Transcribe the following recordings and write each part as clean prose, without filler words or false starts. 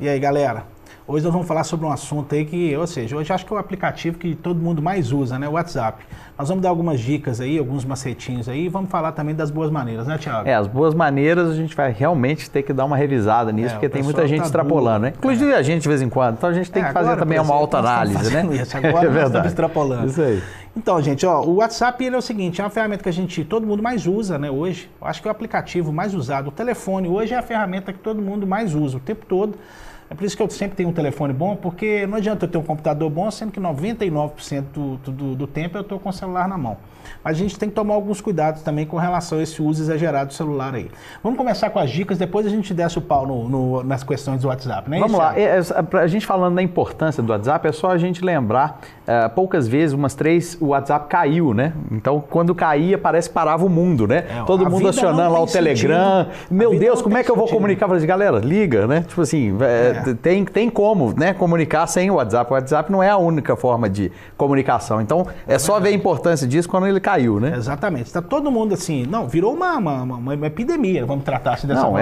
E aí, galera? Hoje nós vamos falar sobre um assunto aí que, ou seja, hoje acho que é o aplicativo que todo mundo mais usa, né? O WhatsApp. Nós vamos dar algumas dicas aí, alguns macetinhos aí, e vamos falar também das boas maneiras, né, Thiago? As boas maneiras a gente vai realmente ter que dar uma revisada nisso, porque tem muita gente extrapolando, né? Inclusive a gente de vez em quando, então a gente tem que fazer também uma autoanálise, né? Isso. Agora nós estamos extrapolando. Isso aí. Então, gente, ó, o WhatsApp ele é o seguinte, é uma ferramenta que todo mundo mais usa, né, hoje. Eu acho que é o aplicativo mais usado. O telefone hoje é a ferramenta que todo mundo mais usa o tempo todo. É por isso que eu sempre tenho um telefone bom, porque não adianta eu ter um computador bom, sendo que 99% do tempo eu estou com o celular na mão. Mas a gente tem que tomar alguns cuidados também com relação a esse uso exagerado do celular aí. Vamos começar com as dicas, depois a gente desce o pau nas questões do WhatsApp, né? Vamos lá, a gente falando da importância do WhatsApp, é só a gente lembrar, poucas vezes, umas 3, o WhatsApp caiu, né? Então, quando caía, parece que parava o mundo, né? Todo mundo acionando lá o Telegram. Meu Deus, como é que eu vou comunicar? Falei assim, galera, liga, né? Tipo assim, tem como, né, comunicar sem o WhatsApp. O WhatsApp não é a única forma de comunicação. Então, é só ver a importância disso quando ele caiu, né? Exatamente. Está todo mundo assim, não, virou uma epidemia, vamos tratar assim dessa forma.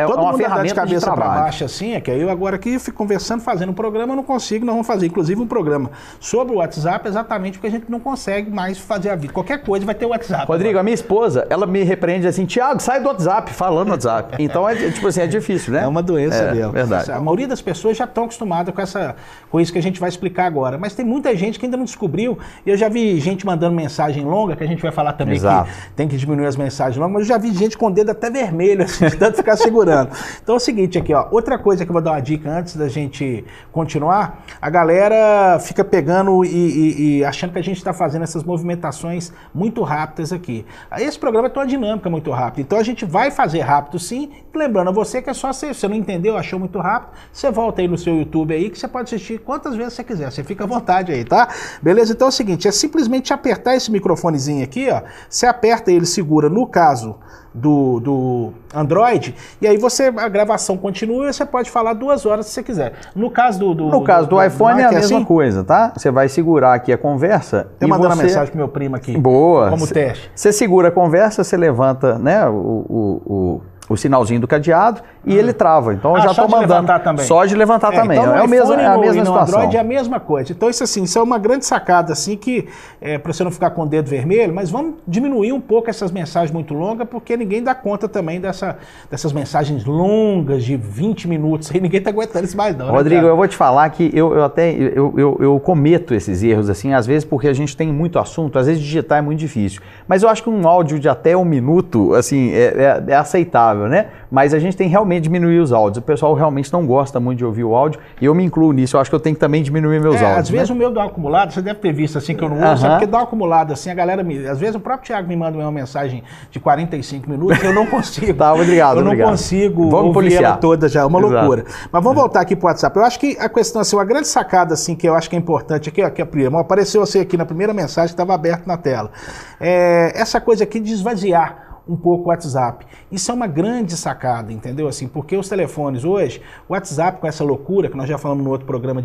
Todo uma mundo ferramenta de cabeça para baixo assim, é que eu agora aqui fico conversando, fazendo um programa, eu não consigo, nós vamos fazer inclusive um programa sobre o WhatsApp, exatamente porque a gente não consegue mais fazer a vida. Qualquer coisa vai ter o WhatsApp. Rodrigo, agora. A minha esposa, ela me repreende assim, Thiago, sai do WhatsApp, falando no WhatsApp. Então, tipo assim, é difícil, né? É uma doença mesmo. Verdade. A maioria das pessoas já estão acostumadas com isso que a gente vai explicar agora, mas tem muita gente que ainda não descobriu, e eu já vi gente mandando mensagem longa, que a gente vai falar também que tem que diminuir as mensagens longas, mas eu já vi gente com o dedo até vermelho, assim, de tanto ficar segurando. Então é o seguinte aqui, ó, outra coisa que eu vou dar uma dica antes da gente continuar, a galera fica pegando e achando que a gente está fazendo essas movimentações muito rápidas aqui. Esse programa tem uma dinâmica muito rápida, então a gente vai fazer rápido sim, lembrando a você que é só se você não entendeu, achou muito rápido, você volta aí no seu YouTube aí que você pode assistir quantas vezes você quiser, você fica à vontade aí, tá? Beleza? Então é o seguinte, é simplesmente apertar esse microfonezinho aqui, ó, você aperta ele, segura, no caso do Android, e aí a gravação continua e você pode falar 2 horas se você quiser. No caso do iPhone é a mesma coisa, tá? Você vai segurar aqui a conversa. Tô mandando uma mensagem pro meu primo aqui. Boa. Como teste. Você segura a conversa, você levanta, né, o sinalzinho do cadeado e ele trava. Então eu já estou mandando. Só de levantar também. Então, é a mesma situação. Android é a mesma coisa. Então isso assim, isso é uma grande sacada assim que para você não ficar com o dedo vermelho, mas vamos diminuir um pouco essas mensagens muito longas, porque ninguém dá conta também dessas mensagens longas de 20 minutos. Aí ninguém está aguentando isso mais não. Rodrigo, né, eu vou te falar que eu cometo esses erros assim, às vezes porque a gente tem muito assunto, às vezes digitar é muito difícil. Mas eu acho que um áudio de até 1 minuto assim é aceitável, né? Mas a gente tem realmente diminuir os áudios. O pessoal realmente não gosta muito de ouvir o áudio e eu me incluo nisso. Eu acho que eu tenho que também diminuir meus áudios. Às vezes o meu dá uma acumulada, você deve ter visto assim que eu não uso, porque dá uma acumulada assim, a galera às vezes o próprio Thiago me manda uma mensagem de 45 minutos e eu não consigo. Tá, obrigado. Eu não consigo ouvir ela toda já, é uma loucura. Mas vamos voltar aqui pro WhatsApp. Eu acho que a questão assim, uma grande sacada assim que eu acho que é importante aqui, ó, que a prima apareceu você aqui na primeira mensagem que estava aberta na tela. Essa coisa aqui de esvaziar um pouco o WhatsApp. Isso é uma grande sacada, entendeu? Assim, porque os telefones hoje, o WhatsApp com essa loucura, que nós já falamos no outro programa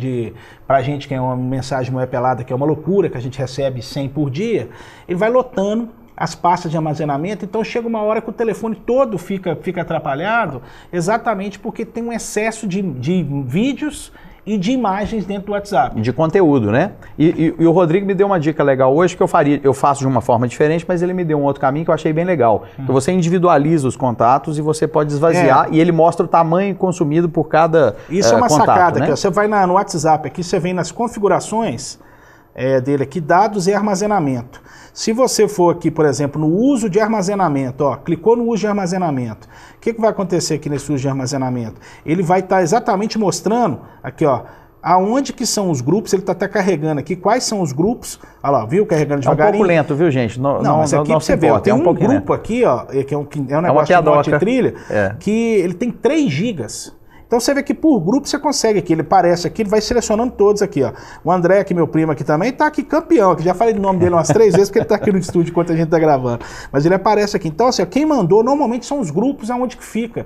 pra gente que é uma mensagem não é pelada, que é uma loucura, que a gente recebe 100 por dia, ele vai lotando as pastas de armazenamento, então chega uma hora que o telefone todo fica atrapalhado, exatamente porque tem um excesso de vídeos e de imagens dentro do WhatsApp. De conteúdo, né? E o Rodrigo me deu uma dica legal hoje que eu faço de uma forma diferente, mas ele me deu um outro caminho que eu achei bem legal. Que você individualiza os contatos e você pode esvaziar e ele mostra o tamanho consumido por cada Isso é uma contato, sacada, né? Aqui, ó, você vai no WhatsApp aqui, você vem nas configurações dele aqui, dados e armazenamento. Se você for aqui, por exemplo, no uso de armazenamento, ó, clicou no uso de armazenamento, o que vai acontecer aqui nesse uso de armazenamento? Ele vai estar exatamente mostrando, aqui ó, aonde que são os grupos, ele está até carregando aqui, quais são os grupos, olha lá, viu, carregando devagarinho. É um pouco lento, viu gente? Não, mas aqui você vê, tem um grupo aqui, ó, que é um negócio de monte de trilha, que ele tem 3 gigas. Então você vê que por grupo você consegue aqui, ele aparece aqui, ele vai selecionando todos aqui, ó. O André, aqui, meu primo aqui também, tá aqui campeão, que já falei o nome dele umas 3 vezes, porque ele tá aqui no estúdio enquanto a gente tá gravando. Mas ele aparece aqui. Então, assim, ó, quem mandou normalmente são os grupos aonde que fica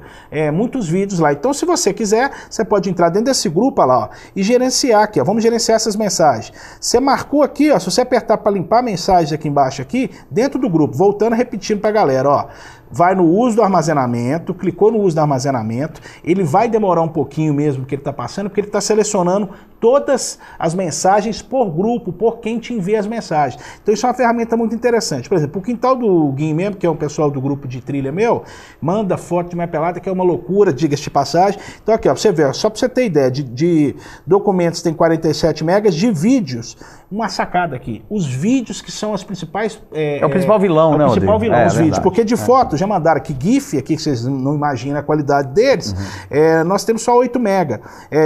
muitos vídeos lá. Então, se você quiser, você pode entrar dentro desse grupo, ó lá, ó, e gerenciar aqui, ó. Vamos gerenciar essas mensagens. Você marcou aqui, ó, se você apertar para limpar mensagens aqui embaixo, aqui, dentro do grupo, voltando, repetindo pra galera, ó. vai no uso do armazenamento, clicou no uso do armazenamento, ele vai demorar um pouquinho mesmo que ele está passando, porque ele está selecionando todas as mensagens por grupo, por quem te envia as mensagens. Então isso é uma ferramenta muito interessante. Por exemplo, o quintal do Guim mesmo, que é o pessoal do grupo de trilha meu, manda foto de minha pelada, que é uma loucura, diga-se de passagem. Então aqui, ó, pra você ver, só para você ter ideia, de documentos tem 47 megas, de vídeos, uma sacada aqui. Os vídeos que são as principais... É o principal vilão, né, o principal vilão, os vídeos. Verdade. Porque de foto, já mandaram aqui GIF, aqui que vocês não imaginam a qualidade deles, nós temos só 8 mega.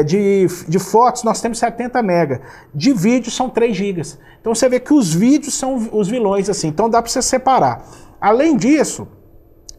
De fotos, nós temos 70 mega. De vídeo, são 3 gigas. Então você vê que os vídeos são os vilões, assim. Então dá para você separar. Além disso,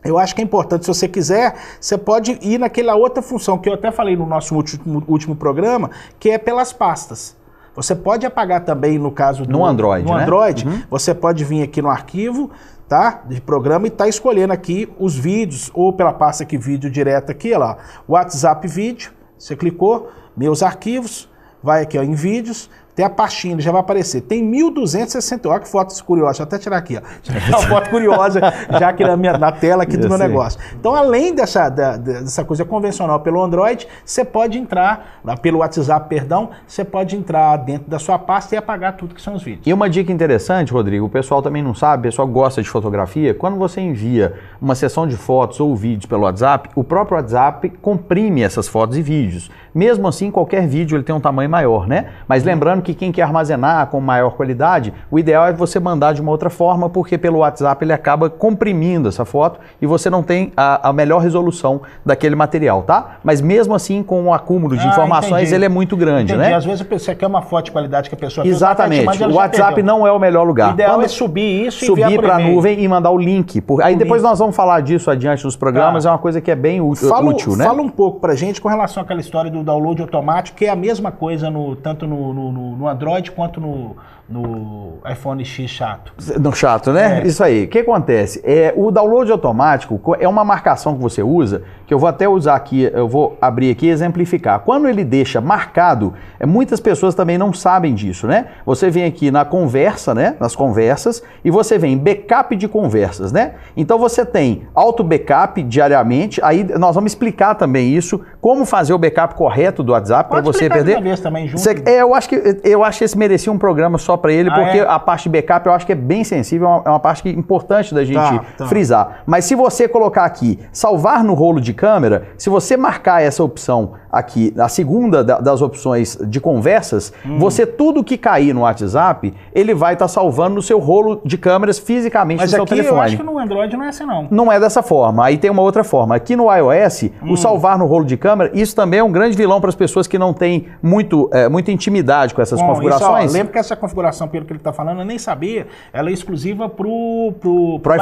eu acho que é importante, se você quiser, você pode ir naquela outra função que eu até falei no nosso último programa, que é pelas pastas. Você pode apagar também, no caso do... No Android, no Android, você pode vir aqui no arquivo, tá? De programa e tá escolhendo aqui os vídeos, ou pela pasta aqui, vídeo direto aqui, ó lá. WhatsApp vídeo, você clicou, meus arquivos, vai aqui ó, em vídeos, tem a pastinha, ele já vai aparecer. Tem 1.260, olha que fotos curiosas, deixa eu até tirar aqui, ó. Uma foto curiosa já aqui na tela aqui do meu negócio. Então, além dessa coisa convencional pelo Android, você pode entrar, pelo WhatsApp, perdão, você pode entrar dentro da sua pasta e apagar tudo que são os vídeos. E uma dica interessante, Rodrigo, o pessoal também não sabe, o pessoal gosta de fotografia, quando você envia uma sessão de fotos ou vídeos pelo WhatsApp, o próprio WhatsApp comprime essas fotos e vídeos. Mesmo assim, qualquer vídeo ele tem um tamanho maior, né? Mas lembrando que quem quer armazenar com maior qualidade, o ideal é você mandar de uma outra forma, porque pelo WhatsApp ele acaba comprimindo essa foto e você não tem a melhor resolução daquele material, tá? Mas mesmo assim, com o acúmulo de informações, entendi. ele é muito grande, né? Às vezes você quer uma foto de qualidade que a pessoa... Exatamente. O WhatsApp não é o melhor lugar. O ideal é subir isso e subir para a nuvem e mandar o link. Aí depois nós vamos falar disso adiante nos programas, é uma coisa que é bem útil, né? Fala um pouco pra gente com relação àquela história do download automático, que é a mesma coisa tanto no Android quanto no iPhone X chato. No chato, né? Isso aí. O que acontece? O download automático é uma marcação que você usa, que eu vou até usar aqui, eu vou abrir aqui e exemplificar. Quando ele deixa marcado, muitas pessoas também não sabem disso, né? Você vem aqui na conversa, né? Nas conversas, e você vem backup de conversas, né? Então você tem auto backup diariamente, aí nós vamos explicar também isso, como fazer o backup correto do WhatsApp para você perder. Uma vez também junto. Eu acho que esse merecia um programa só para ele, porque a parte de backup eu acho que é bem sensível, é uma parte importante da gente frisar. Mas se você colocar aqui, salvar no rolo de câmera, se você marcar essa opção aqui, a segunda das opções de conversas, você, tudo que cair no WhatsApp, ele vai estar salvando no seu rolo de câmeras fisicamente no seu telefone. Mas aqui eu acho que no Android não é assim não. Não é dessa forma. Aí tem uma outra forma. Aqui no iOS, o salvar no rolo de câmera, isso também é um grande vilão para as pessoas que não têm muita intimidade com essas configurações. Lembra que essa configuração, pelo que ele está falando, eu nem sabia, ela é exclusiva pro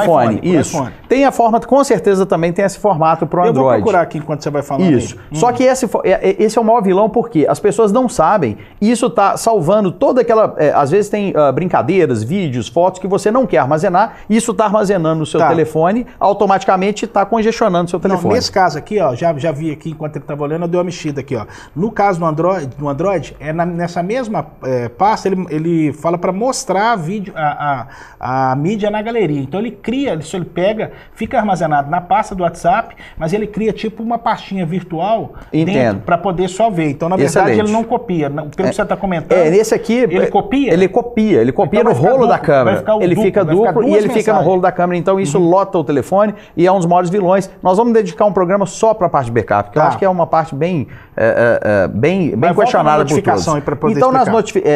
iPhone. Isso. iPhone. Tem a forma, com certeza também tem esse formato pro Android. Eu vou procurar aqui enquanto você vai falando. Isso. Só que esse é o maior vilão porque as pessoas não sabem e isso está salvando toda aquela... às vezes tem brincadeiras, vídeos, fotos que você não quer armazenar e isso está armazenando no seu telefone, automaticamente está congestionando o seu telefone. Nesse caso aqui, ó, já vi aqui enquanto ele estava olhando, eu dei uma mexida aqui, ó. No caso no Android nessa mesma pasta, ele fala para mostrar a mídia na galeria. Então ele cria, ele pega, fica armazenado na pasta do WhatsApp, mas ele cria tipo uma pastinha virtual para poder só ver. Então, na verdade, ele não copia. Pelo que você está comentando. Nesse aqui. Ele copia? Ele copia então, no rolo da câmera. Ele fica duplo e ele fica no rolo da câmera. Então, isso lota o telefone e é um dos maiores vilões. Nós vamos dedicar um programa só para a parte de backup, que eu acho que é uma parte bem questionada por todos. Então,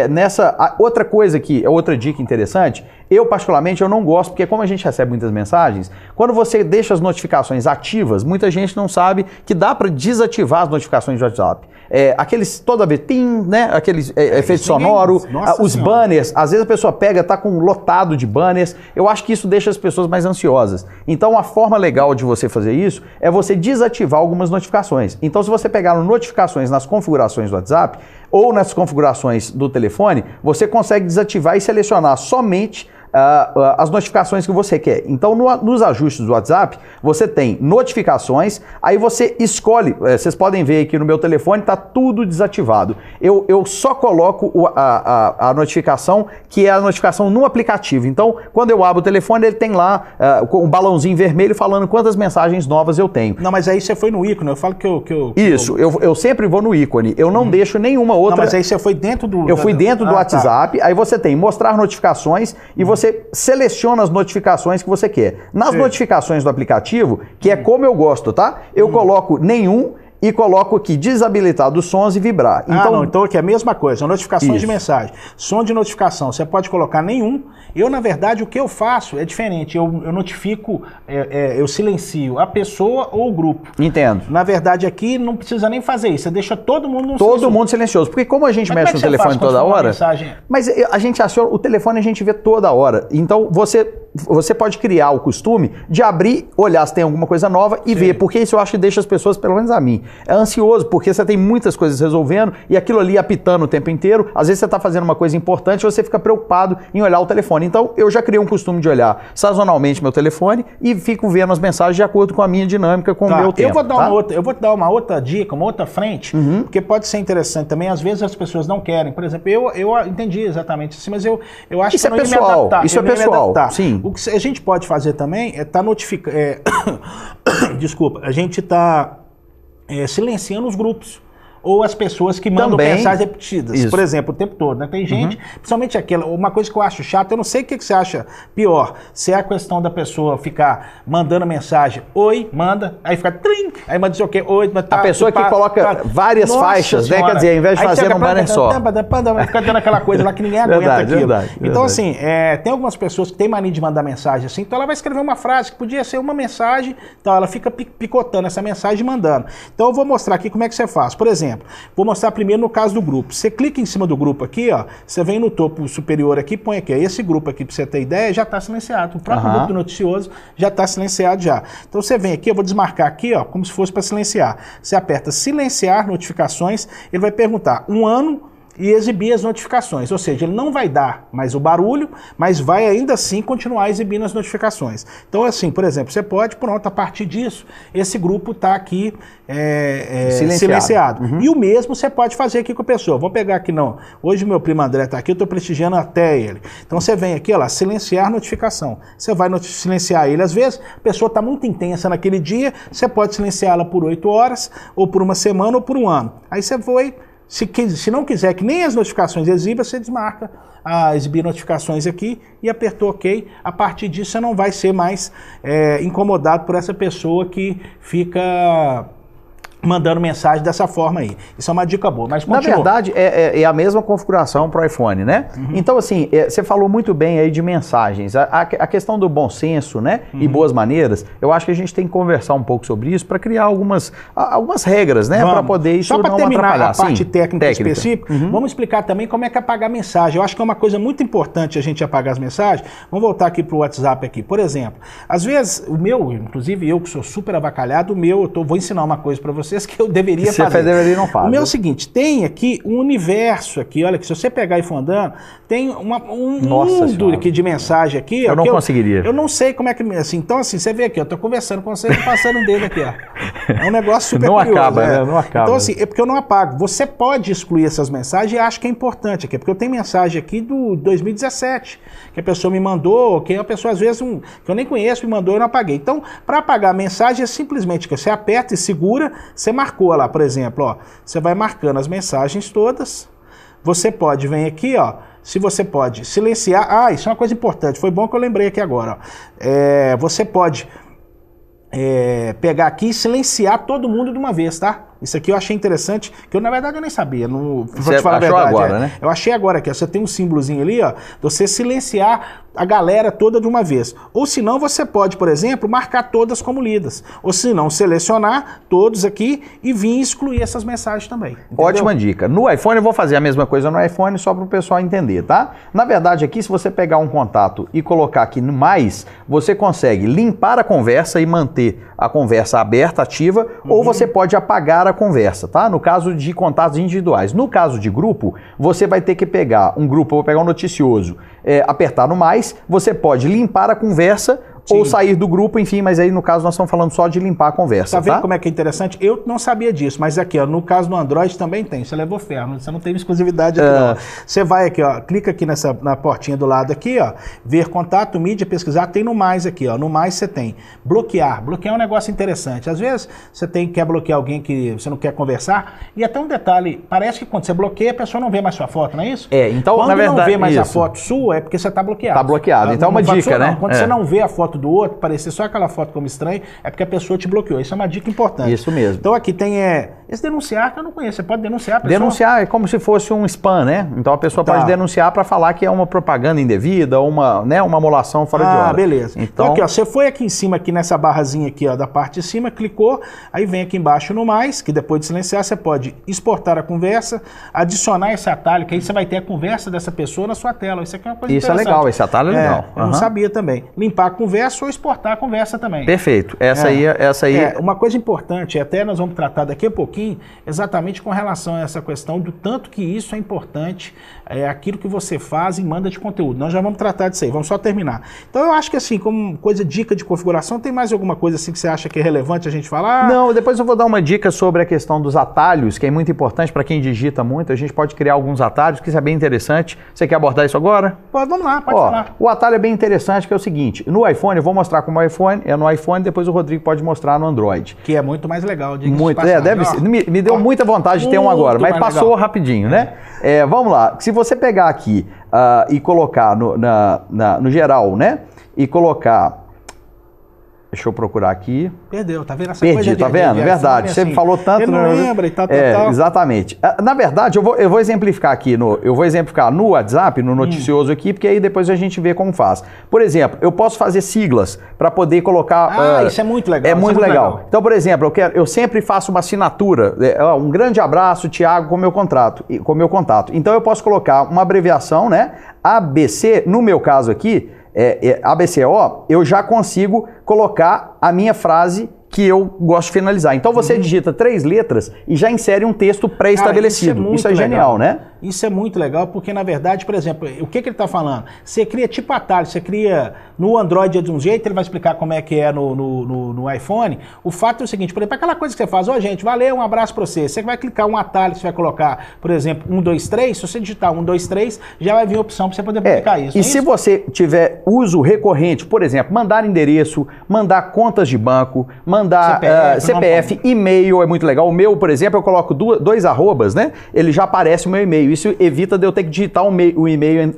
nessa outra coisa aqui, outra dica interessante, eu particularmente eu não gosto, porque como a gente recebe muitas mensagens, quando você deixa as notificações ativas, muita gente não sabe que dá para desativar as notificações de WhatsApp. Toda vez, né? Aqueles efeitos sonoros, os banners, às vezes a pessoa tá com lotado de banners, eu acho que isso deixa as pessoas mais ansiosas. Então a forma legal de você fazer isso é você desativar algumas notificações. Então se você pegar notificações nas configurações do WhatsApp ou nas configurações do telefone, você consegue desativar e selecionar somente as notificações que você quer. Então, nos ajustes do WhatsApp, você tem notificações, aí você escolhe, vocês podem ver aqui no meu telefone, está tudo desativado. Eu só coloco a notificação, que é a notificação no aplicativo. Então, quando eu abro o telefone, ele tem lá um balãozinho vermelho falando quantas mensagens novas eu tenho. Não, mas aí você foi no ícone, eu falo que eu... Isso, eu sempre vou no ícone, eu não deixo nenhuma outra... Não, mas aí você foi dentro do... Eu fui dentro do WhatsApp, aí você tem mostrar notificações e você seleciona as notificações que você quer. Nas notificações do aplicativo, que é como eu gosto, tá? Eu coloco nenhum e coloco aqui desabilitado os sons e vibrar. Então aqui é a mesma coisa, notificações de mensagem. Som de notificação, você pode colocar nenhum. Eu, na verdade, o que eu faço é diferente. Eu notifico, eu silencio a pessoa ou o grupo. Entendo. Na verdade, aqui não precisa nem fazer isso. Você deixa todo mundo no Todo mundo silencioso. Porque como a gente mexe no telefone toda hora... Mas a gente aciona o telefone, a gente vê toda hora. Então, você pode criar o costume de abrir, olhar se tem alguma coisa nova e ver. Porque isso eu acho que deixa as pessoas, pelo menos a mim, ansioso, porque você tem muitas coisas resolvendo e aquilo ali apitando o tempo inteiro. Às vezes você está fazendo uma coisa importante e você fica preocupado em olhar o telefone. Então, eu já criei um costume de olhar sazonalmente meu telefone e fico vendo as mensagens de acordo com a minha dinâmica, com o meu tempo. Eu vou te dar uma outra dica, uma outra frente, porque pode ser interessante também. Às vezes as pessoas não querem. Por exemplo, eu entendi exatamente isso, mas eu acho isso que eu não é pessoal, ia me adaptar. Isso é pessoal, sim. O que a gente pode fazer também é estar notificando... Desculpa, a gente está silenciando os grupos. Ou as pessoas que mandam mensagens repetidas. Isso. Por exemplo, o tempo todo, né? Tem gente, principalmente uma coisa que eu acho chata, eu não sei o que você acha pior. Se é a questão da pessoa ficar mandando mensagem, oi, manda, aí fica trim, aí manda dizer o quê, oi, a pessoa que coloca várias faixas, né? Quer dizer, ao invés de fazer um banner só. Fica dando aquela coisa lá que ninguém aguenta aquilo. Verdade. Então, assim, tem algumas pessoas que têm mania de mandar mensagem assim, então ela vai escrever uma frase que podia ser uma mensagem, então ela fica picotando essa mensagem e mandando. Então eu vou mostrar aqui como é que você faz. Por exemplo, vou mostrar primeiro no caso do grupo. Você clica em cima do grupo aqui, ó, você vem no topo superior aqui, põe aqui, ó, esse grupo aqui, para você ter ideia, já está silenciado. O próprio grupo do noticioso já está silenciado já. Então você vem aqui, eu vou desmarcar aqui, ó, como se fosse para silenciar. Você aperta silenciar notificações, ele vai perguntar 1 ano e exibir as notificações, ou seja, ele não vai dar mais o barulho, mas vai ainda assim continuar exibindo as notificações. Então assim, por exemplo, você pode, pronto, a partir disso, esse grupo está aqui silenciado. E o mesmo você pode fazer aqui com a pessoa. Vou pegar aqui, não, hoje meu primo André está aqui, eu estou prestigiando até ele. Então você vem aqui, ó lá, silenciar notificação. Você vai silenciar ele. Às vezes a pessoa está muito intensa naquele dia, você pode silenciá-la por 8 horas, ou por 1 semana, ou por 1 ano. Aí você foi... Se não quiser que nem as notificações exibam, você desmarca a exibir notificações aqui e apertou OK. A partir disso, você não vai ser mais incomodado por essa pessoa que fica mandando mensagem dessa forma aí. Isso é uma dica boa, mas continua. Na verdade, é a mesma configuração para o iPhone, né? Então, assim, você falou muito bem aí de mensagens. A questão do bom senso, né? E boas maneiras, eu acho que a gente tem que conversar um pouco sobre isso para criar algumas regras, né? Para poder isso não atrapalhar. Só para terminar a parte técnica específica, vamos explicar também como é que apagar mensagem. Eu acho que é uma coisa muito importante a gente apagar as mensagens. Vamos voltar aqui para o WhatsApp aqui. Por exemplo, às vezes, o meu, inclusive eu que sou super avacalhado, vou ensinar uma coisa para vocês que eu deveria fazer. Deveria não fazer. O meu é o seguinte, tem aqui um universo aqui, olha que se você pegar e for andando, tem um mundo aqui de mensagem aqui. Eu não conseguiria. Eu não sei como é que... Assim, então, assim, você vê aqui, eu tô conversando com você e passando um dedo aqui, ó. É um negócio super não curioso. Acaba, né? Não acaba. Então, assim, é porque eu não apago. Você pode excluir essas mensagens e acho que é importante aqui, porque eu tenho mensagem aqui do 2017, que a pessoa me mandou, que a pessoa às vezes que eu nem conheço me mandou e eu não apaguei. Então, para apagar a mensagem é simplesmente que você aperta e segura, você marcou lá, por exemplo, ó, você vai marcando as mensagens todas, você pode, vem aqui, ó, se você pode silenciar, isso é uma coisa importante, foi bom que eu lembrei aqui agora, ó, você pode pegar aqui e silenciar todo mundo de uma vez, tá? Isso aqui eu achei interessante, que eu na verdade eu nem sabia. Você achou agora, né? Eu achei agora aqui, ó, você tem um símbolozinho ali, ó, você silenciar a galera toda de uma vez. Ou se não, você pode, por exemplo, marcar todas como lidas. Ou se não, selecionar todos aqui e vir excluir essas mensagens também. Entendeu? Ótima dica. No iPhone eu vou fazer a mesma coisa no iPhone só para o pessoal entender, tá? Na verdade aqui, se você pegar um contato e colocar aqui no mais, você consegue limpar a conversa e manter a conversa aberta, ativa, ou você pode apagar a a conversa, tá? No caso de contatos individuais. No caso de grupo, você vai ter que pegar um grupo, eu vou pegar um noticioso, apertar no mais, você pode limpar a conversa, sim, ou sair do grupo, enfim, mas aí no caso nós estamos falando só de limpar a conversa, tá? Vendo como é que é interessante? Eu não sabia disso, mas aqui, ó, no caso do Android também tem, você levou ferro, você não tem exclusividade aqui não. Você vai aqui, ó, clica aqui na portinha do lado aqui, ó, ver contato, mídia, pesquisar, tem no mais aqui, ó, no mais você tem bloquear é um negócio interessante, às vezes você quer bloquear alguém que você não quer conversar, e até um detalhe, parece que quando você bloqueia, a pessoa não vê mais sua foto, não é isso? Então, quando na verdade, não vê mais a foto sua, é porque você tá bloqueado. Tá bloqueado, então é uma dica, né? Quando você não vê a foto do outro, parecer só aquela foto como estranho, é porque a pessoa te bloqueou. Isso é uma dica importante. Isso mesmo. Então aqui tem esse denunciar que eu não conheço. Você pode denunciar a pessoa? Denunciar é como se fosse um spam, né? Então a pessoa pode denunciar para falar que é uma propaganda indevida, uma molação fora de hora. Beleza. Então aqui, ó, você foi aqui em cima, aqui nessa barrazinha aqui, ó, da parte de cima, clicou, aí vem aqui embaixo no mais, que depois de silenciar, você pode exportar a conversa, adicionar esse atalho, que aí você vai ter a conversa dessa pessoa na sua tela. Isso aqui é uma coisa interessante. Isso é legal, esse atalho é legal. Eu não sabia também. Limpar a conversa ou exportar a conversa também. Perfeito. Essa aí. Uma coisa importante, até nós vamos tratar daqui a pouquinho, exatamente com relação a essa questão do tanto que isso é importante, aquilo que você faz e manda de conteúdo. Nós já vamos tratar disso aí, vamos só terminar. Então eu acho que assim, como coisa, dica de configuração, tem mais alguma coisa assim que você acha que é relevante a gente falar? Não, depois eu vou dar uma dica sobre a questão dos atalhos, que é muito importante para quem digita muito. A gente pode criar alguns atalhos, que isso é bem interessante. Você quer abordar isso agora? Vamos lá, pode falar. O atalho é bem interessante, que é o seguinte, no iPhone, eu vou mostrar como é no iPhone, depois o Rodrigo pode mostrar no Android. Que é muito mais legal, diga-se muito, de passagem. Deve ser. Me deu muita vontade de ter um agora, mas passou legal. Rapidinho, né? Vamos lá, se você pegar aqui e colocar no geral, né? E colocar... Deixa eu procurar aqui. Perdeu, tá vendo essa coisa? Perdi, tá vendo? Verdade. Você me falou tanto... Ele não lembra e tal. Exatamente. Na verdade, eu vou exemplificar aqui, no WhatsApp, no noticioso aqui, porque aí depois a gente vê como faz. Por exemplo, eu posso fazer siglas para poder colocar... isso é muito legal. É muito legal. Então, por exemplo, eu sempre faço uma assinatura. Um grande abraço, Thiago, com o meu contato. Então, eu posso colocar uma abreviação, né? ABC, no meu caso aqui, ABCO, eu já consigo colocar a minha frase que eu gosto de finalizar. Então você digita 3 letras e já insere um texto pré-estabelecido. Isso é genial, né? Isso é muito legal porque, na verdade, por exemplo, o que ele está falando? Você cria tipo atalho, você cria no Android de um jeito, ele vai explicar como é que é no iPhone. O fato é o seguinte, por exemplo, aquela coisa que você faz, gente, valeu, um abraço para você. Você vai clicar um atalho, você vai colocar, por exemplo, 1, 2, 3, se você digitar 1, 2, 3, já vai vir a opção para você poder publicar isso. E se você tiver uso recorrente, por exemplo, mandar endereço, mandar contas de banco, mandar CPF, e-mail, é muito legal. O meu, por exemplo, eu coloco 2 arrobas, né? Ele já aparece o meu e-mail. Isso evita de eu ter que digitar o e-mail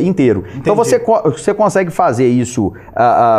inteiro. Entendi. Então você consegue fazer isso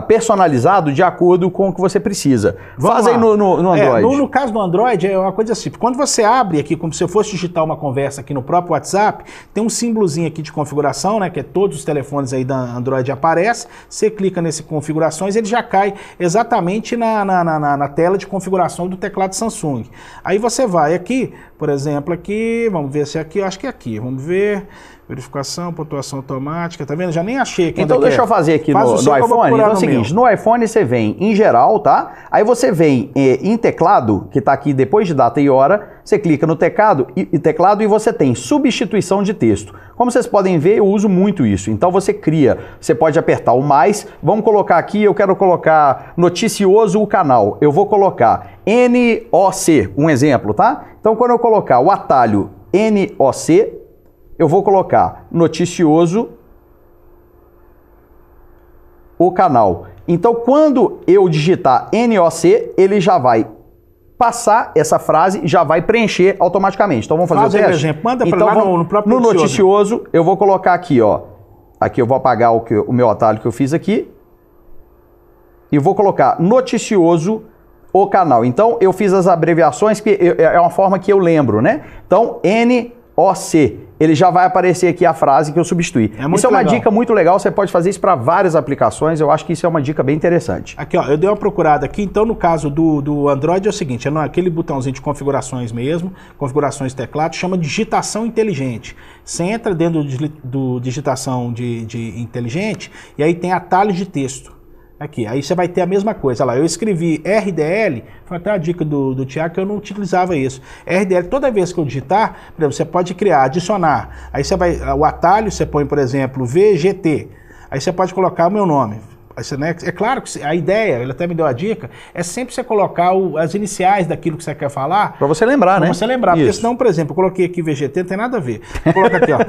personalizado de acordo com o que você precisa. Faz aí no Android. No caso do Android é uma coisa assim. Quando você abre aqui, como se eu fosse digitar uma conversa aqui no próprio WhatsApp, tem um símbolozinho aqui de configuração, né? Que é todos os telefones aí da Android aparece. Você clica nesse configurações, ele já cai exatamente na tela de configuração do teclado Samsung. Aí você vai aqui, por exemplo, aqui, vamos ver se é aqui, eu acho que é aqui, vamos ver, verificação, pontuação automática, tá vendo? Já nem achei aqui. Então deixa eu fazer aqui no iPhone. Então é o seguinte, no iPhone você vem em geral, tá? Aí você vem em teclado, que tá aqui depois de data e hora, você clica no teclado e você tem substituição de texto. Como vocês podem ver, eu uso muito isso. Então você pode apertar o mais, vamos colocar aqui, eu quero colocar noticioso o canal. Eu vou colocar NOC, um exemplo, tá? Então quando eu colocar o atalho NOC, eu vou colocar noticioso o canal. Então, quando eu digitar NOC, ele já vai passar essa frase e já vai preencher automaticamente. Então, vamos fazer o teste? Faz um exemplo. Manda para lá no próprio noticioso, eu vou colocar aqui, ó. Aqui eu vou apagar o meu atalho que eu fiz aqui. E vou colocar noticioso o canal. Então, eu fiz as abreviações, que é uma forma que eu lembro, né? Então, NOC. Ele já vai aparecer aqui a frase que eu substituí. Isso é uma dica muito legal, você pode fazer isso para várias aplicações, eu acho que isso é uma dica bem interessante. Aqui, ó, eu dei uma procurada aqui, então no caso do Android é o seguinte, é aquele botãozinho de configurações mesmo, configurações teclado, chama digitação inteligente. Você entra dentro do digitação de inteligente e aí tem atalhos de texto. Aqui, aí você vai ter a mesma coisa. Olha lá, eu escrevi RDL, foi até a dica do Thiago que eu não utilizava isso. RDL, toda vez que eu digitar, por exemplo, você pode criar, adicionar. Aí você vai, o atalho, você põe, por exemplo, VGT. Aí você pode colocar o meu nome. Né? É claro que a ideia, ele até me deu a dica, é sempre você colocar as iniciais daquilo que você quer falar. Para você lembrar, né? Para você lembrar, porque senão, por exemplo, eu coloquei aqui VGT, não tem nada a ver. Vou colocar aqui, ó.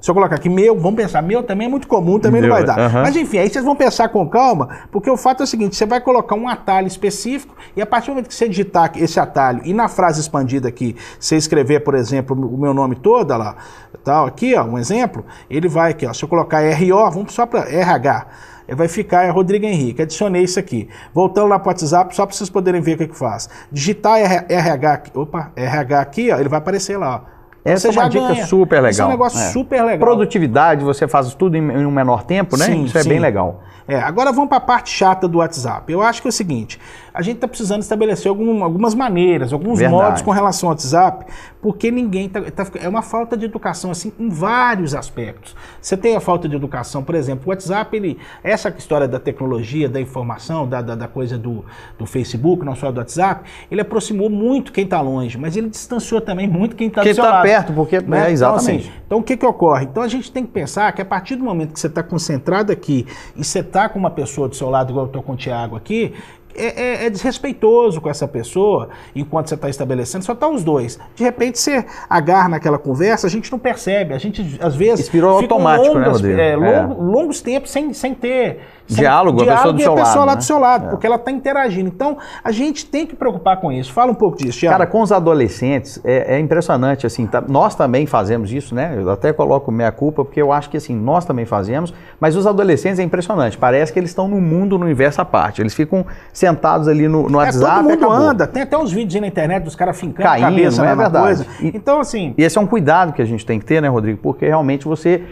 Se eu colocar aqui meu, vamos pensar, meu também é muito comum, também não vai dar. Mas enfim, aí vocês vão pensar com calma, porque o fato é o seguinte, você vai colocar um atalho específico e a partir do momento que você digitar esse atalho e na frase expandida aqui, você escrever, por exemplo, o meu nome todo, lá, tal, aqui, ó, um exemplo, ele vai aqui, ó, se eu colocar RO, vamos só para RH, vai ficar Rodrigo Henrique, adicionei isso aqui. Voltando lá para o WhatsApp, só para vocês poderem ver o que faz. Digitar RH aqui, ó, ele vai aparecer lá, ó. Essa é uma dica super legal. Esse é um negócio super legal. Produtividade, você faz tudo em um menor tempo, né? Sim, isso é bem legal. Agora vamos para a parte chata do WhatsApp. Eu acho que é o seguinte, a gente está precisando estabelecer algumas maneiras, alguns modos com relação ao WhatsApp, porque ninguém é uma falta de educação assim em vários aspectos. Você tem a falta de educação, por exemplo, o WhatsApp, essa história da tecnologia, da informação, da coisa do Facebook, não só do WhatsApp, ele aproximou muito quem está longe, mas ele distanciou também muito quem está do seu lado. Perto, porque né? Exatamente. Então o que ocorre? Então a gente tem que pensar que a partir do momento que você está concentrado aqui e você está com uma pessoa do seu lado, igual eu estou com o Thiago aqui, é desrespeitoso com essa pessoa, enquanto você está estabelecendo, só está os dois. De repente você agarra naquela conversa, a gente não percebe, a gente às vezes... Isso virou automático, né, Rodrigo? Longos tempos sem ter... Diálogo, a pessoa do seu lado. A pessoa lá do seu lado, porque ela está interagindo. Então, a gente tem que preocupar com isso. Fala um pouco disso, Thiago. Cara, com os adolescentes, é impressionante, assim, nós também fazemos isso, né? Eu até coloco minha culpa, porque eu acho que, assim, nós também fazemos, mas os adolescentes é impressionante. Parece que eles estão num mundo, no universo à parte. Eles ficam sentados ali no WhatsApp. Todo mundo anda. Tem até uns vídeos aí na internet dos caras fincando a cabeça, não é verdade. Coisa. Então, assim... E esse é um cuidado que a gente tem que ter, né, Rodrigo? Porque realmente você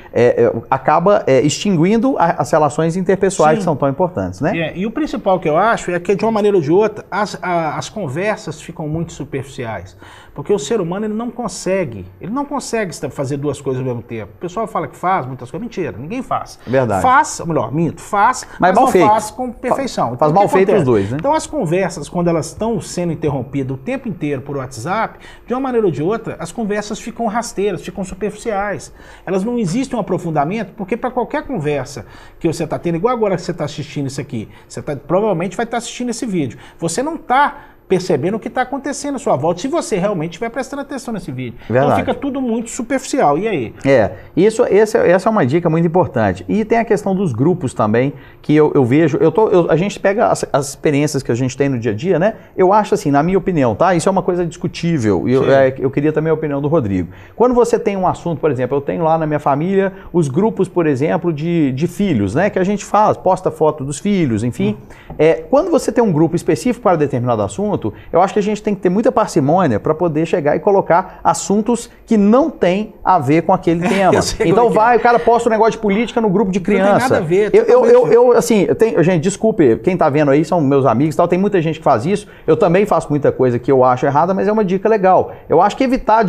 acaba extinguindo as relações interpessoais que são tão importantes. Né? E o principal que eu acho é que, de uma maneira ou de outra, as conversas ficam muito superficiais. Porque o ser humano ele não consegue fazer duas coisas ao mesmo tempo. O pessoal fala que faz muitas coisas. Mentira, ninguém faz. Verdade. Faz, melhor, minto, faz, mas não faz com perfeição. Faz mal feito os dois, né? Então as conversas, quando elas estão sendo interrompidas o tempo inteiro por WhatsApp, de uma maneira ou de outra, as conversas ficam rasteiras, ficam superficiais. Elas não existem um aprofundamento, porque para qualquer conversa que você está tendo, igual agora que você está assistindo isso aqui, você provavelmente vai estar assistindo esse vídeo. Você não está percebendo o que está acontecendo à sua volta, se você realmente estiver prestando atenção nesse vídeo. Verdade. Então fica tudo muito superficial. E aí? Essa é uma dica muito importante. E tem a questão dos grupos também, que eu vejo, a gente pega as experiências que a gente tem no dia a dia, né? Eu acho assim, na minha opinião, tá? Isso é uma coisa discutível. Eu queria também a opinião do Rodrigo. Quando você tem um assunto, por exemplo, eu tenho lá na minha família os grupos, por exemplo, de filhos, né? Que a gente posta foto dos filhos, enfim. Quando você tem um grupo específico para determinado assunto, eu acho que a gente tem que ter muita parcimônia para poder chegar e colocar assuntos que não tem a ver com aquele tema. Então o cara posta um negócio de política no grupo de criança. Não tem nada a ver. Gente, desculpe, quem tá vendo aí são meus amigos e tal, tem muita gente que faz isso. Eu também faço muita coisa que eu acho errada, mas é uma dica legal. Eu acho que evitar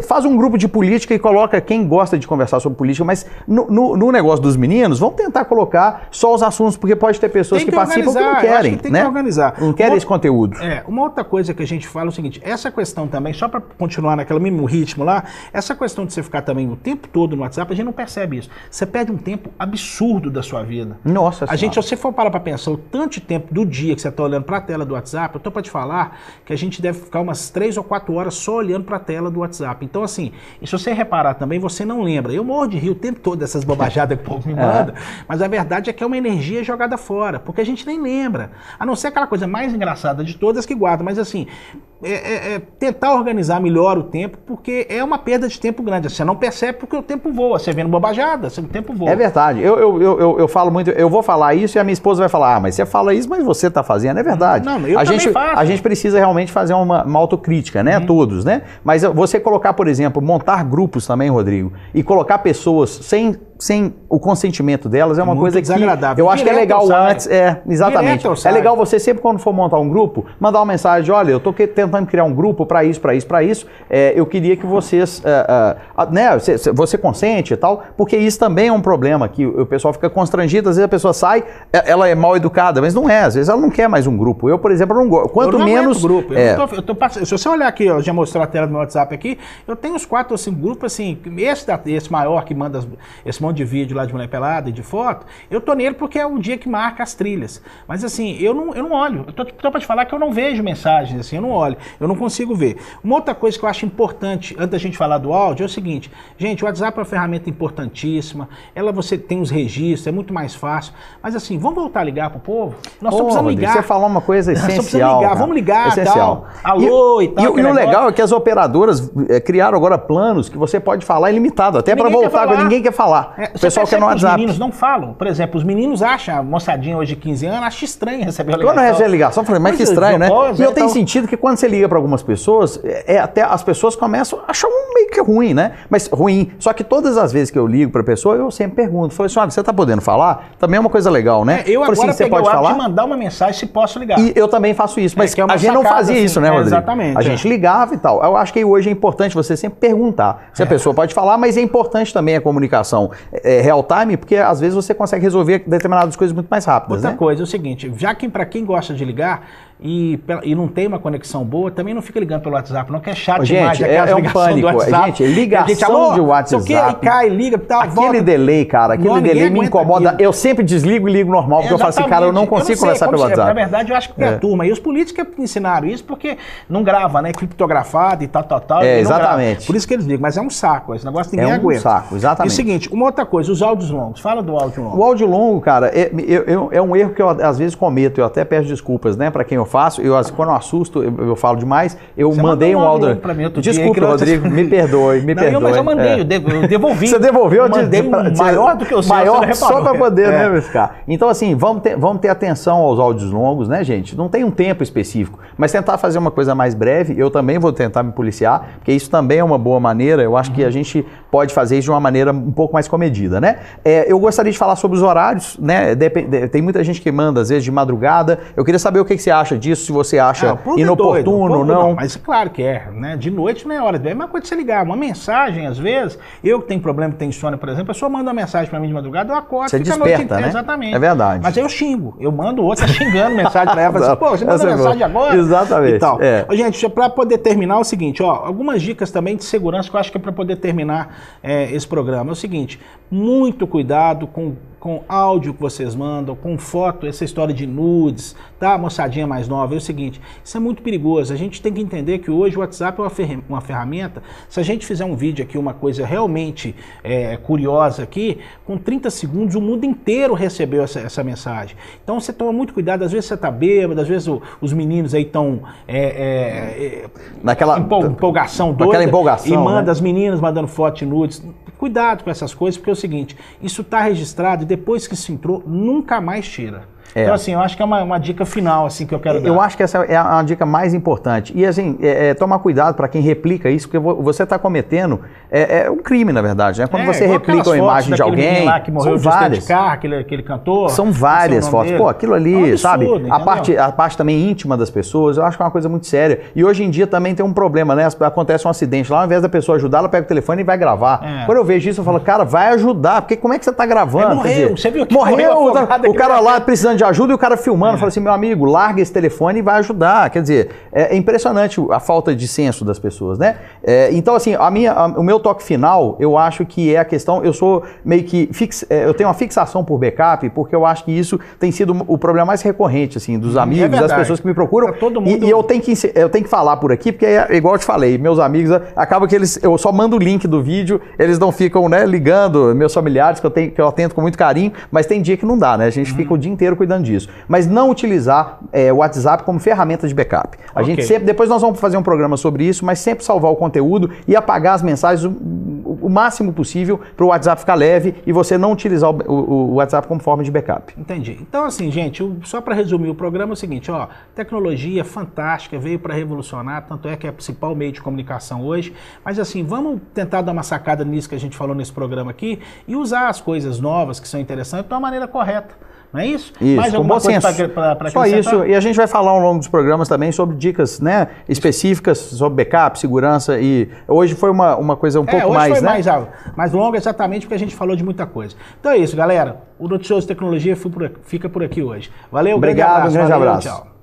faz um grupo de política e coloca quem gosta de conversar sobre política, mas no negócio dos meninos, vamos tentar colocar só os assuntos, porque pode ter pessoas que participam que não querem, tem que organizar. Não querem esse conteúdo. Uma outra coisa que a gente fala é o seguinte, essa questão também, só para continuar naquele mesmo ritmo lá, essa questão de você ficar também o tempo todo no WhatsApp, a gente não percebe isso. Você perde um tempo absurdo da sua vida. Nossa Senhora. Se você for parar para pensar o tanto de tempo do dia que você está olhando para a tela do WhatsApp, eu tô para te falar que a gente deve ficar umas 3 ou 4 horas só olhando para a tela do WhatsApp. Então assim, e se você reparar também, você não lembra. Eu morro de rir o tempo todo dessas bobajadas que o povo me manda, mas a verdade é que é uma energia jogada fora, porque a gente nem lembra. A não ser aquela coisa mais engraçada de todas que guarda, mas assim, tentar organizar melhor o tempo, porque é uma perda de tempo grande. Você não percebe porque o tempo voa, você vendo bobajada, o tempo voa. É verdade, eu falo muito, eu vou falar isso e a minha esposa vai falar, mas você fala isso, mas você está fazendo, é verdade. Não, eu também faço. A gente precisa realmente fazer uma autocrítica, né, todos, né, mas você colocar, por exemplo, montar grupos também, Rodrigo, e colocar pessoas sem o consentimento delas é uma coisa que eu acho que é legal antes. Exatamente. É legal você sempre quando for montar um grupo, mandar uma mensagem, olha, eu estou tentando tentando criar um grupo para isso. Eu queria que vocês, né, você consente e tal, porque isso também é um problema, que o pessoal fica constrangido, às vezes a pessoa sai, ela é mal educada, mas não é, às vezes ela não quer mais um grupo. Eu, por exemplo, não gosto. Quanto menos... grupo. Se você olhar aqui, eu já mostrei a tela do meu WhatsApp aqui, eu tenho uns 4 ou 5 grupos, assim, esse maior que manda esse monte de vídeo lá de mulher pelada e de foto, eu tô nele porque é o dia que marca as trilhas. Mas assim, eu não olho. Eu tô pra te falar que eu não vejo mensagens, assim, eu não olho. Eu não consigo ver. Uma outra coisa que eu acho importante, antes da gente falar do áudio, é o seguinte, gente, o WhatsApp é uma ferramenta importantíssima, você tem os registros, é muito mais fácil, mas assim, vamos voltar a ligar pro povo? Nós estamos precisando ligar. Você falou uma coisa essencial. Ligar, vamos ligar, essencial. Tal, alô e tal. E o legal é que as operadoras criaram agora planos que você pode falar ilimitado, até para voltar, quando ninguém quer falar. O pessoal quer no WhatsApp. Os meninos não falam. Por exemplo, os meninos acham, a moçadinha hoje de 15 anos, acha estranho receber a ligação. Quando recebe a ligação, eu falei, mas que estranho, né? E eu tenho sentido que quando você liga para algumas pessoas, até as pessoas começam a achar meio que ruim, né? Mas ruim. Só que todas as vezes que eu ligo para a pessoa, eu sempre pergunto, falei assim, olha, você está podendo falar? Também é uma coisa legal, né? Eu agora assim, peguei o hábito de mandar uma mensagem se posso ligar. E eu também faço isso, mas a gente não fazia isso, né, Rodrigo? Exatamente. A gente ligava e tal. Eu acho que hoje é importante você sempre perguntar se a pessoa pode falar, mas é importante também a comunicação real time, porque às vezes você consegue resolver determinadas coisas muito mais rápidas. Outra coisa é o seguinte, já que para quem gosta de ligar e não tem uma conexão boa, também não fica ligando pelo WhatsApp, não, que é chato demais. Gente, é um pânico. Gente, ligação de WhatsApp. Aí cai, liga, tal, aquele delay, cara, delay me incomoda. Eu sempre desligo e ligo normal, porque eu falo assim, cara, eu não consigo conversar pelo WhatsApp. Na verdade, eu acho que é a turma. E os políticos que ensinaram isso porque não grava, né? Criptografado e tal. Exatamente. Por isso que eles ligam. Mas é um saco, esse negócio ninguém aguenta. É um saco, exatamente. E o seguinte, uma outra coisa, os áudios longos. Fala do áudio longo. O áudio longo, cara, é um erro que eu às vezes cometo. Eu até peço desculpas, né, pra quem eu faço. Quando eu assusto, eu falo demais. Eu mandei um áudio pra mim outro dia. Desculpa, Rodrigo, me perdoe. Mas eu mandei, eu devolvi. Você devolveu? Eu mandei maior do que o seu. Maior só pra poder, né, ficar. Então, assim, vamos ter atenção aos áudios longos, né, gente? Não tem um tempo específico, mas tentar fazer uma coisa mais breve. Eu também vou tentar me policiar, porque isso também é uma boa maneira. Eu acho que a gente pode fazer isso de uma maneira um pouco mais comedida, né? Eu gostaria de falar sobre os horários, né? Tem muita gente que manda, às vezes, de madrugada. Eu queria saber o que você acha disso, se você acha inoportuno ou não. Mas claro que é, né? De noite não é hora. É uma coisa de você ligar. Uma mensagem, às vezes, eu que tenho problema, que tenho insônia, por exemplo, a pessoa manda uma mensagem pra mim de madrugada, eu acordo, você fica desperta, a noite inteira. Né? Exatamente. É verdade. Mas aí eu xingo. Eu mando outra xingando mensagem pra ela, falo assim, pô, você manda mensagem agora? Exatamente. E tal. Gente, pra poder terminar é o seguinte, ó, algumas dicas também de segurança que eu acho que é pra poder terminar esse programa. É o seguinte, muito cuidado com áudio que vocês mandam, com foto, essa história de nudes, tá? Moçadinha mais nova, é o seguinte, isso é muito perigoso. A gente tem que entender que hoje o WhatsApp é uma ferramenta. Se a gente fizer um vídeo aqui, uma coisa realmente curiosa aqui, com 30 segundos o mundo inteiro recebeu essa mensagem. Então você toma muito cuidado, às vezes você tá bêbado, às vezes os meninos aí estão naquela empolgação doida, naquela empolgação, e manda as meninas mandando foto de nudes. Cuidado com essas coisas, porque é o seguinte, isso está registrado e depois que isso entrou, nunca mais tira. Então, assim, eu acho que é uma dica final, assim, que eu quero dar. Eu acho que essa é a dica mais importante. E, assim, tomar cuidado para quem replica isso, porque você está cometendo um crime, na verdade, né? Quando você replica a imagem de alguém, lá que morreu são várias. De carro, aquele cantor. São várias fotos. Pô, aquilo ali, absurdo, sabe? Entendeu? A parte também íntima das pessoas, eu acho que é uma coisa muito séria. E hoje em dia também tem um problema, né? Acontece um acidente lá, ao invés da pessoa ajudar, ela pega o telefone e vai gravar. Quando eu vejo isso, eu falo, cara, vai ajudar, porque como é que você está gravando? Morreu, você viu que morreu o cara lá precisando de ajuda e o cara filmando, fala assim, meu amigo, larga esse telefone e vai ajudar. Quer dizer, é impressionante a falta de senso das pessoas, né? Então, assim, o meu toque final, eu acho que é a questão, eu sou meio que, eu tenho uma fixação por backup, porque eu acho que isso tem sido o problema mais recorrente, assim, dos amigos, das pessoas que me procuram. Todo mundo... E eu tenho que falar por aqui, porque igual eu te falei, meus amigos, acaba que eu só mando o link do vídeo, eles não ficam, né, ligando, meus familiares, que eu atento com muito carinho, mas tem dia que não dá, né? A gente fica o dia inteiro cuidando disso. Mas não utilizar o WhatsApp como ferramenta de backup. A gente sempre, depois nós vamos fazer um programa sobre isso, mas sempre salvar o conteúdo e apagar as mensagens o máximo possível para o WhatsApp ficar leve e você não utilizar o WhatsApp como forma de backup. Entendi. Então, assim, gente, só para resumir o programa é o seguinte, ó, tecnologia fantástica, veio para revolucionar, tanto é que é o principal meio de comunicação hoje, mas assim, vamos tentar dar uma sacada nisso que a gente falou nesse programa aqui e usar as coisas novas que são interessantes de uma maneira correta. Não é isso? Isso, mais com bom senso. Só isso. E a gente vai falar ao longo dos programas também sobre dicas, né, específicas sobre backup, segurança. E hoje foi uma coisa um pouco mais, foi né? mais longa, exatamente porque a gente falou de muita coisa. Então é isso, galera. O Noticioso Tecnologia fica por aqui hoje. Valeu, obrigado, um grande abraço. Tchau.